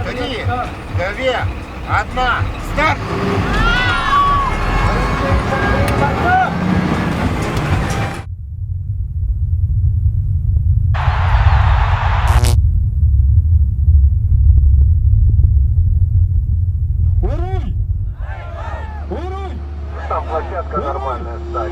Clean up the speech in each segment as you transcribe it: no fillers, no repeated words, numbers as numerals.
3, 2, 1, старт! Там площадка нормальная, стать.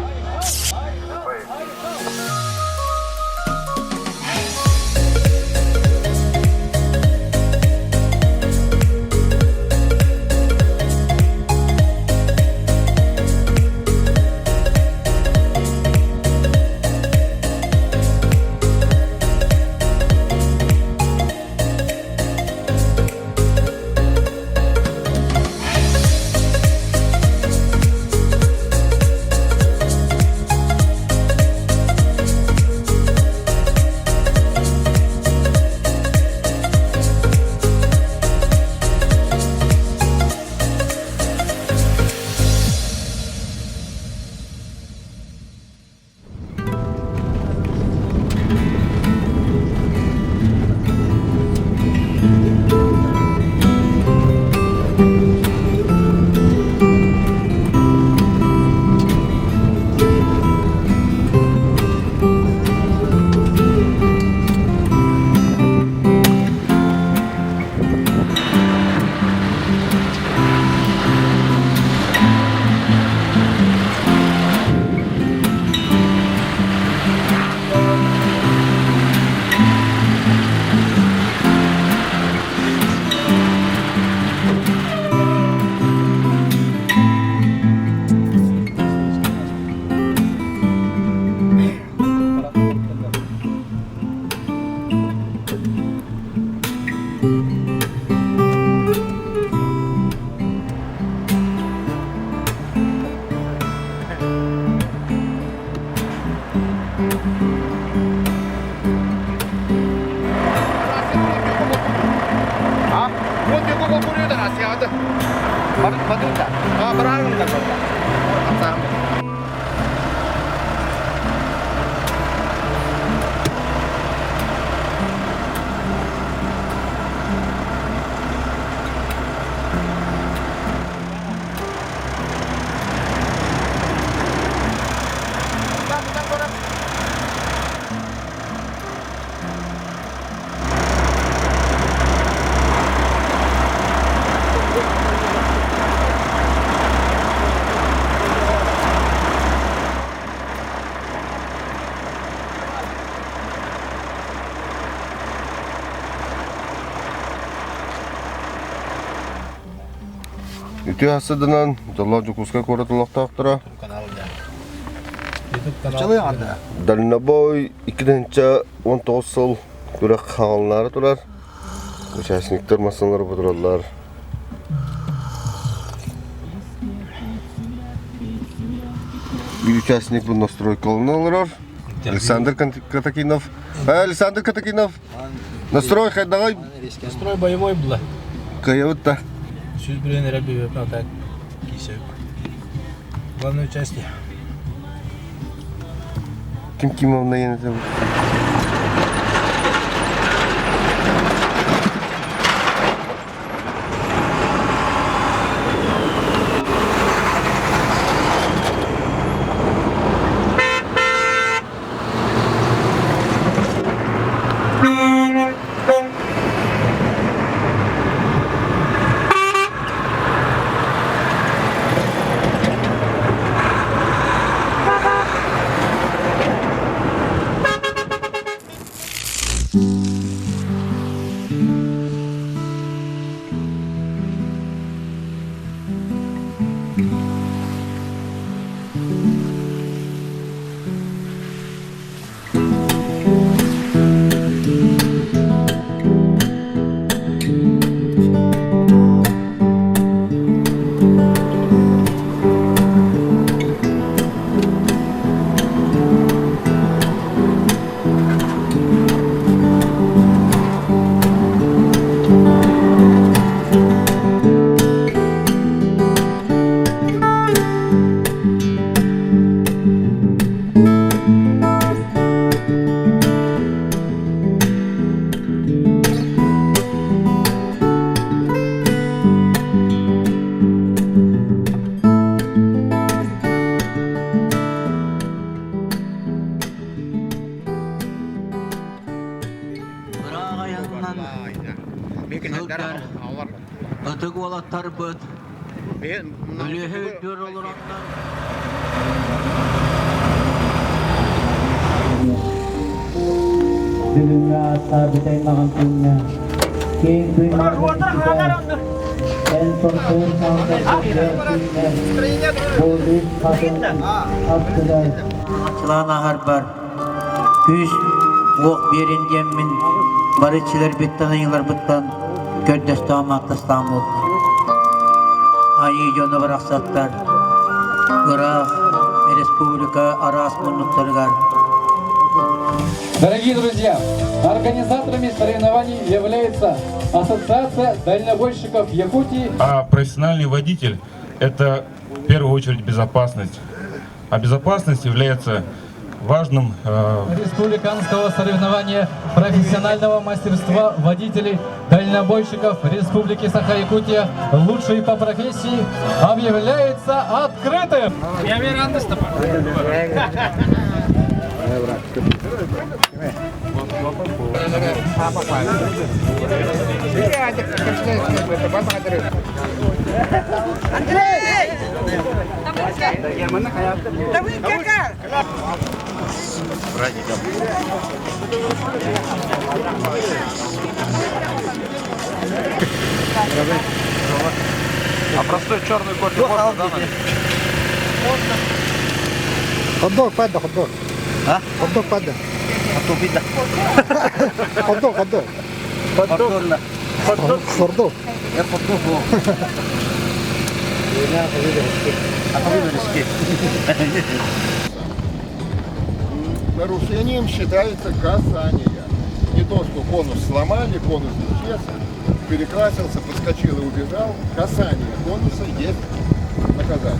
Itu hasilnya jalan Jukuska Kota Telok Taktara. Kanalnya. YouTube kanal yang ada. Dan naboy ikidincha ontosol kurak halnar turar. Участниктер масалар будуралар. Bir участник bu настройка алыналар. Александр Катакинов. Александр Катакинов. Настрой давай. Настрой боевой был. Каюта. Сюда блин рабби на так кисек. Главное участие. Kim Kimov'la yeniden. Yılдар, atık olattar bıt, ölühe ötür olur atlar. Dülünme sabit aymagan punya. King Primar kita. En sonsun sampai kemudian polis kadın Abdullah. Çılağına harbar. Küş, oğuk birin gemmin, barışçılar bittan ayılar bittan, gördüstü amaktastan oldu. Ayı yonu bıraksatlar. Irak, Республика Арас Мунуктаргар. Дорогие друзья, организаторами соревнований является Ассоциация дальнобойщиков Якутии. А профессиональный водитель – это в первую очередь безопасность. А безопасность является важным Республиканского соревнования профессионального мастерства водителей дальнобойщиков Республики Саха-Якутия лучший по профессии объявляется открытым. А простой черный кофе можно, да? Хот-дог, падда, хот-дог. А? Хот-дог, падда. Атубида. Хот-дог, хот-дог. Поддорна. Хордог. Я поддоху. Нарушением считается касание. Не то, что конус сломали, конус исчез, перекрасился, подскочил и убежал. Касание конуса есть наказание.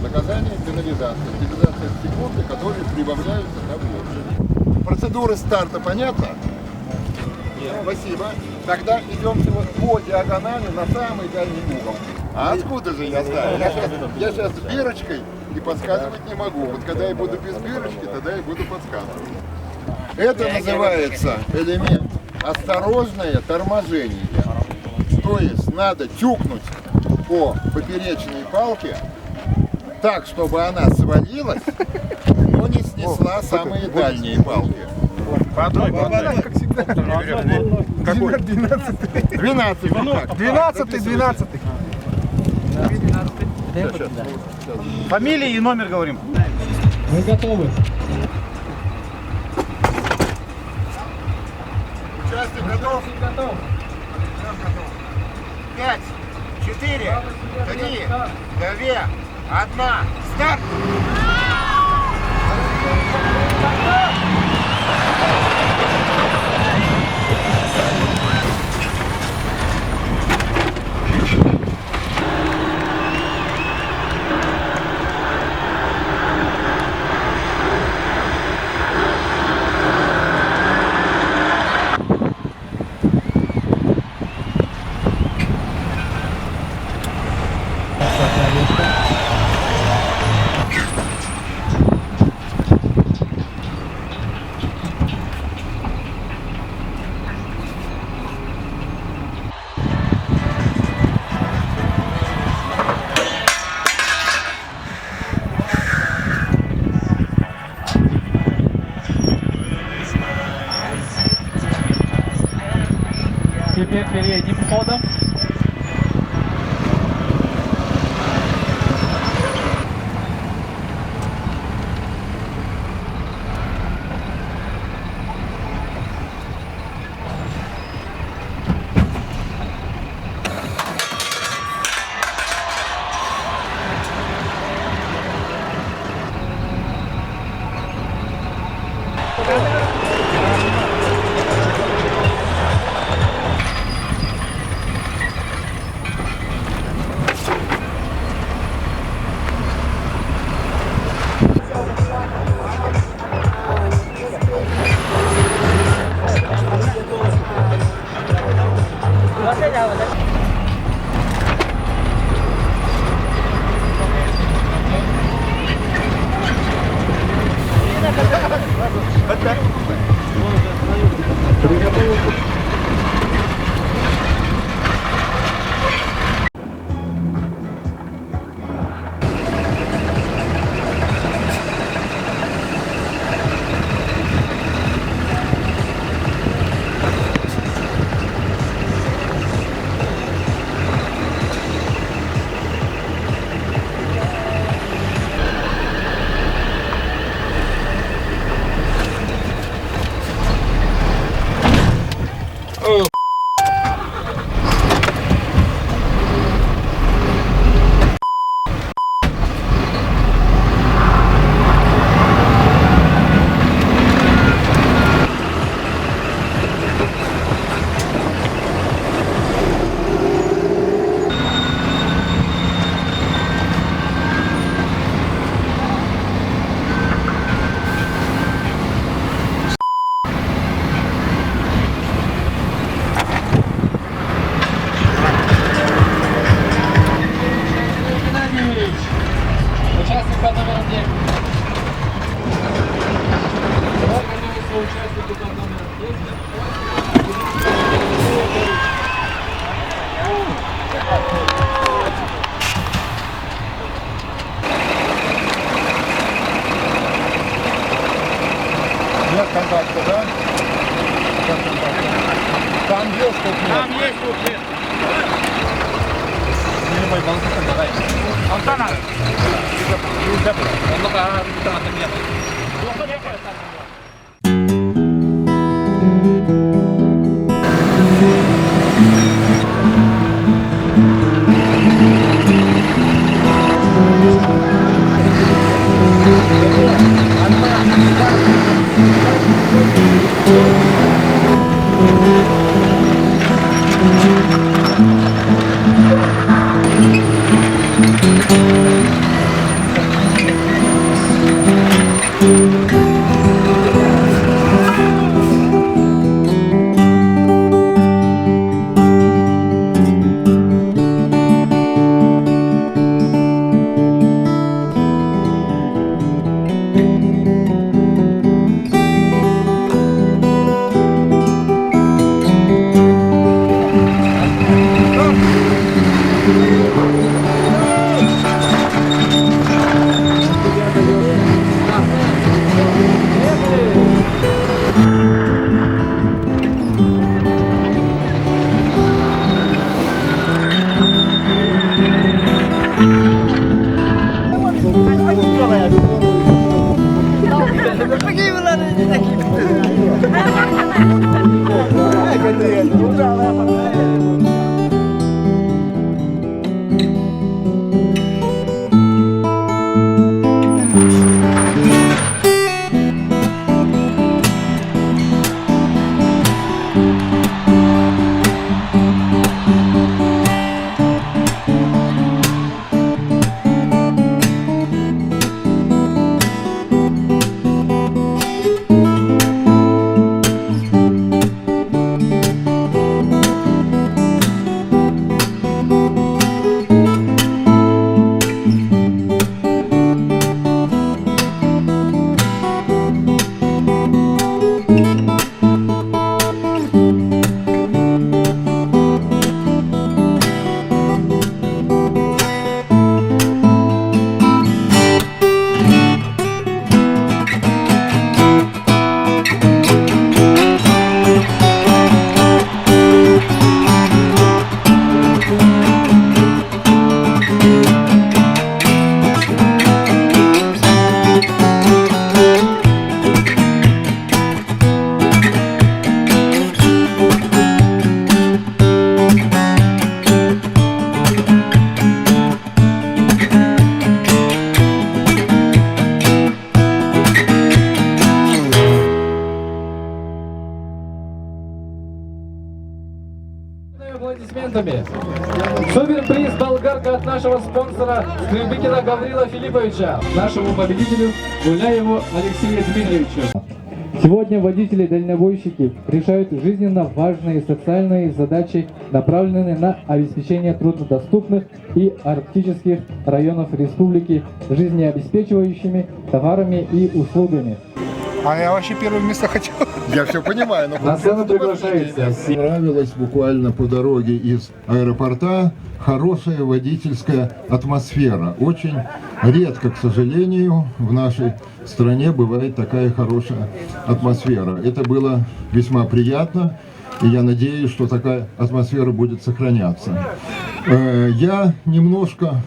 Наказание – пенализация. Пенализация – секунды, которые прибавляются на площадь. Процедура старта понятна? Спасибо. Тогда идемте вот по диагонали на самый дальний угол. А откуда же я знаю? Я сейчас с бирочкой и подсказывать не могу. Вот когда я буду без бирочки, тогда я буду подсказывать. Это называется элемент осторожное торможение. То есть надо тюкнуть по поперечной палке так, чтобы она свалилась, но не снесла самые дальние палки. По одной, как всегда. Какой? 12-й. 12-й. Фамилия и номер говорим. Мы готовы. Участник готов? Готов. 5, 4, 3, 2, 1, старт! Теперь передним ходом. mời vâng không cần ở đây. Ông ta nào? Ông nó cả tầng nhiệt. Аплодисментами. Суперприз «Болгарка» от нашего спонсора Скрипыкина Гаврила Филипповича, нашему победителю Гуляеву Алексею Дмитриевичу. Сегодня водители-дальнобойщики решают жизненно важные социальные задачи, направленные на обеспечение труднодоступных и арктических районов республики жизнеобеспечивающими товарами и услугами. А я вообще первое место хотел. Я все понимаю, но... На сцену приглашается. Нравилась буквально по дороге из аэропорта хорошая водительская атмосфера. Очень редко, к сожалению, в нашей стране бывает такая хорошая атмосфера. Это было весьма приятно, и я надеюсь, что такая атмосфера будет сохраняться. Я немножко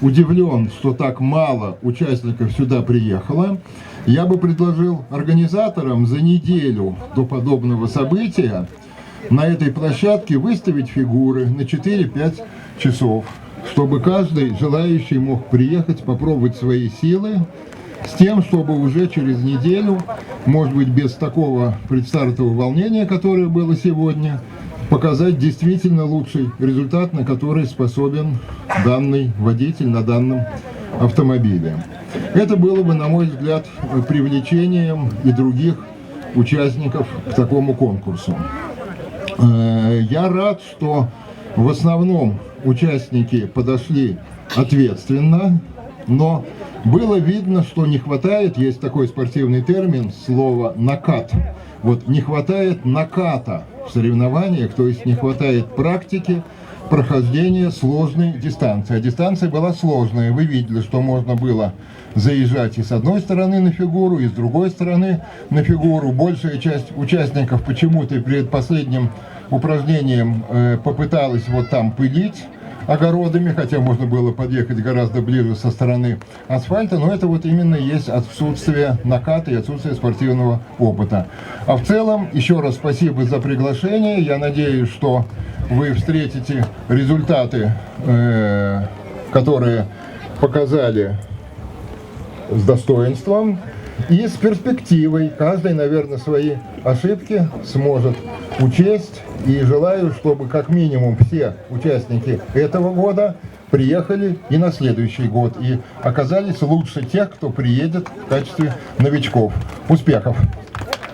удивлен, что так мало участников сюда приехало. Я бы предложил организаторам за неделю до подобного события на этой площадке выставить фигуры на 4-5 часов, чтобы каждый желающий мог приехать, попробовать свои силы, с тем, чтобы уже через неделю, может быть, без такого предстартового волнения, которое было сегодня, показать действительно лучший результат, на который способен данный водитель на данном автомобиле. Это было бы, на мой взгляд, привлечением и других участников к такому конкурсу. Я рад, что в основном участники подошли ответственно, но было видно, что не хватает, есть такой спортивный термин, слово «накат». Вот не хватает наката в соревнованиях, то есть не хватает практики прохождения сложной дистанции. А дистанция была сложная. Вы видели, что можно было заезжать и с одной стороны на фигуру, и с другой стороны на фигуру. Большая часть участников почему-то перед последним упражнением попыталась вот там пылить, огородами, хотя можно было подъехать гораздо ближе со стороны асфальта, но это вот именно есть отсутствие наката и отсутствие спортивного опыта. А в целом, еще раз спасибо за приглашение. Я надеюсь, что вы встретите результаты, которые показали с достоинством и с перспективой. Каждый, наверное, свои ошибки сможет учесть. И желаю, чтобы как минимум все участники этого года приехали и на следующий год. И оказались лучше тех, кто приедет в качестве новичков. Успехов!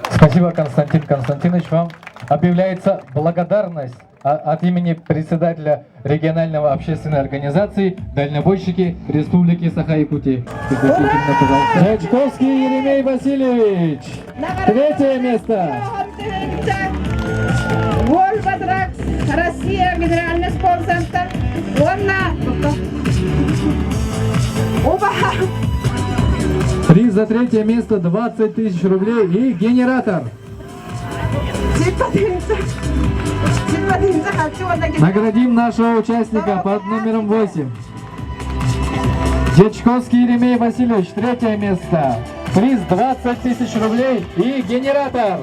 Спасибо, Константин Константинович. Вам объявляется благодарность от имени председателя регионального общественной организации «Дальнобойщики Республики Саха-Якутия». Дячковский Еремей Васильевич. 3-е место. Вольватракс, Россия, генеральный спонсор. Приз за 3-е место 20 тысяч рублей и генератор. Наградим нашего участника под номером 8. Дячковский Еремей Васильевич, 3-е место. Приз 20 тысяч рублей и генератор.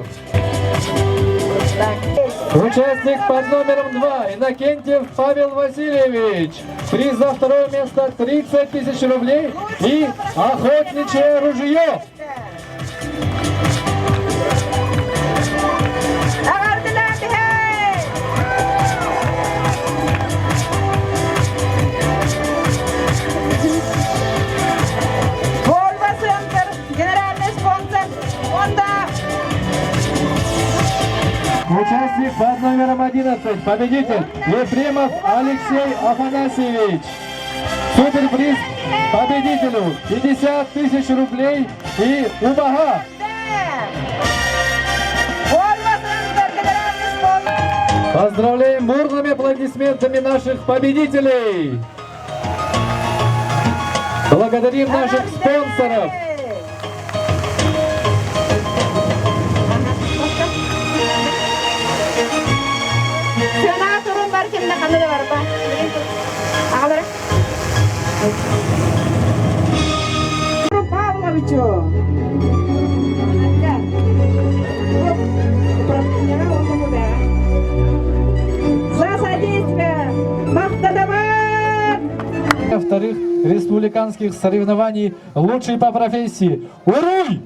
Участник под номером 2 Иннокентьев Павел Васильевич. Приз за 2-е место 30 тысяч рублей и охотничье ружье. Участник под номером 11, победитель Ефремов Алексей Афанасьевич. Суперприз победителю 50 тысяч рублей и убага. Поздравляем бурными аплодисментами наших победителей. Благодарим наших спонсоров. Павловичу. За содействие. Вторых республиканских соревнований «Лучший по профессии». Уруй!